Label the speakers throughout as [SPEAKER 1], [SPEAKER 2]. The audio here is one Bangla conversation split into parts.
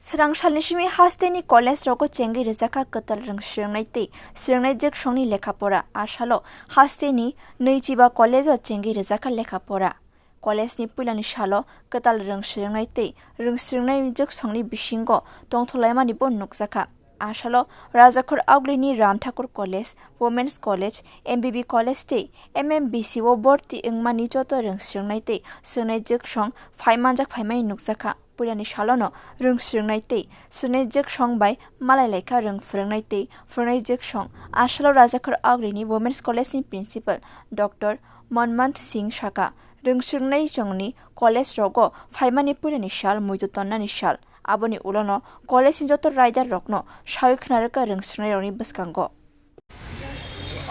[SPEAKER 1] Swrang salni simi Haste ni college rogo chengwi rwkha katal swrung tei swrung jek songni lekhapora salo Haste ni neijiba college o chengwi rwkha lekhapora college ni puilani salo katal swrung tei swrung jek songni bisingo tongtholaimani bo nukjaka asalo rwjakha augli ramthakur college women's college MBB college tei bisi o borti wngmani joto swrung tei swrung jek song phaimanjak phaimai nukjaka puilani salono swrung tei swrung jek song bai malai laika phwrungnai tei phwrungnai jek song asalo rwjakha augli women's college ni principal Dr. Manmohan Singh Saka swrungnai jongni college rogo phaimani puilani sal muidutonnani sal aboni ulono college ni joto rider rokno sawi khnaruka swrungnai rokni bwskango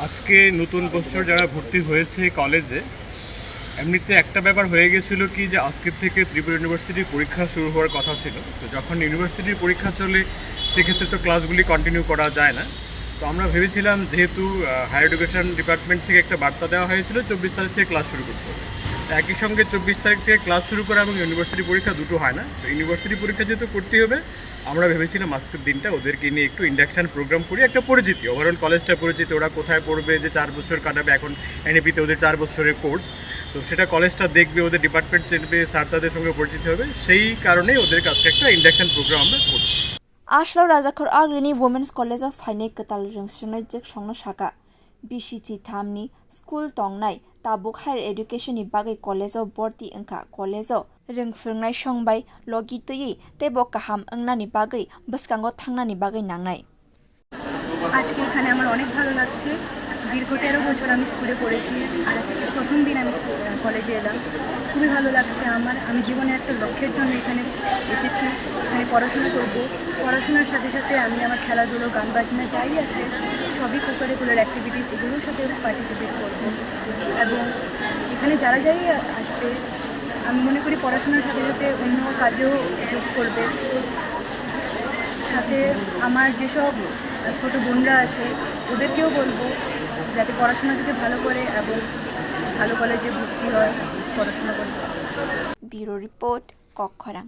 [SPEAKER 2] আজকে নতুন বছর যারা ভর্তি হয়েছে কলেজে এমনিতে একটা ব্যাপার হয়ে গেছিল কি যে আজকের থেকে ত্রিপুরা ইউনিভার্সিটির পরীক্ষা শুরু হওয়ার কথা ছিল। তো যখন ইউনিভার্সিটির পরীক্ষা চলে সেক্ষেত্রে তো ক্লাসগুলি কন্টিনিউ করা যায় না। তো আমরা ভেবেছিলাম যেহেতু হায়ার এডুকেশন ডিপার্টমেন্ট থেকে একটা বার্তা দেওয়া হয়েছিল 24 তারিখ থেকে ক্লাস শুরু করতে হবে, একই সঙ্গে 24 তারিখ থেকে ক্লাস শুরু করা এবং ইউনিভার্সিটি পরীক্ষা দুটো হয় না। তো ইউনিভার্সিটি পরীক্ষা যেহেতু করতে হবে আমরা ভেবেছিলাম আজকের দিনটা ওদেরকে নিয়ে একটু ইন্ডাকশান প্রোগ্রাম করি, একটা পরিচিতি, ওভারঅল কলেজটা পরিচিতি, ওরা কোথায় পড়বে, যে 4 বছর কাটাবে এখন এনএপিতে ওদের 4 বছরের কোর্স, তো সেটা কলেজটা দেখবে, ওদের ডিপার্টমেন্ট চেনবে, স্যার তাদের সঙ্গে পরিচিত হবে, সেই কারণেই ওদেরকে আজকে একটা ইন্ডাকশান প্রোগ্রাম আমরা করছি।
[SPEAKER 1] aslo rwjakha augli women's college of phaine katal swrung jek songno saka bisi thamni school tongnai tabuk higher education ni bagai college of borti wngkha college o phwrungnai songbai logi tui tebo kaham wngmani bagai bwskango thangnani bagai nangnai
[SPEAKER 3] আজকে এখানে আমার অনেক ভালো লাগছে। দীর্ঘ 13 বছর আমি স্কুলে পড়েছি আর আজকে প্রথম দিন আমি কলেজে এলাম। খুবই ভালো লাগছে আমার। আমি জীবনে একটা লক্ষ্যের জন্য এখানে এসেছি, এখানে পড়াশোনা করব। পড়াশোনার সাথে সাথে আমি আমার খেলাধুলো, গান বাজনা যাই আছে সবই কোকারিকুলার অ্যাক্টিভিটিস এগুলোর সাথে পার্টিসিপেট করব। এবং এখানে যারা যাই আসবে আমি মনে করি পড়াশোনার সাথে সাথে অন্য কাজেও যোগ করবে। সাথে আমার যেসব ছোট বোনরা আছে ওদেরকেও বলবো যাতে পড়াশোনা যাতে ভালো করে এবং ভালো কলেজে ভর্তি হয়, পড়াশোনা করতে।
[SPEAKER 1] Bureau report, রwkha।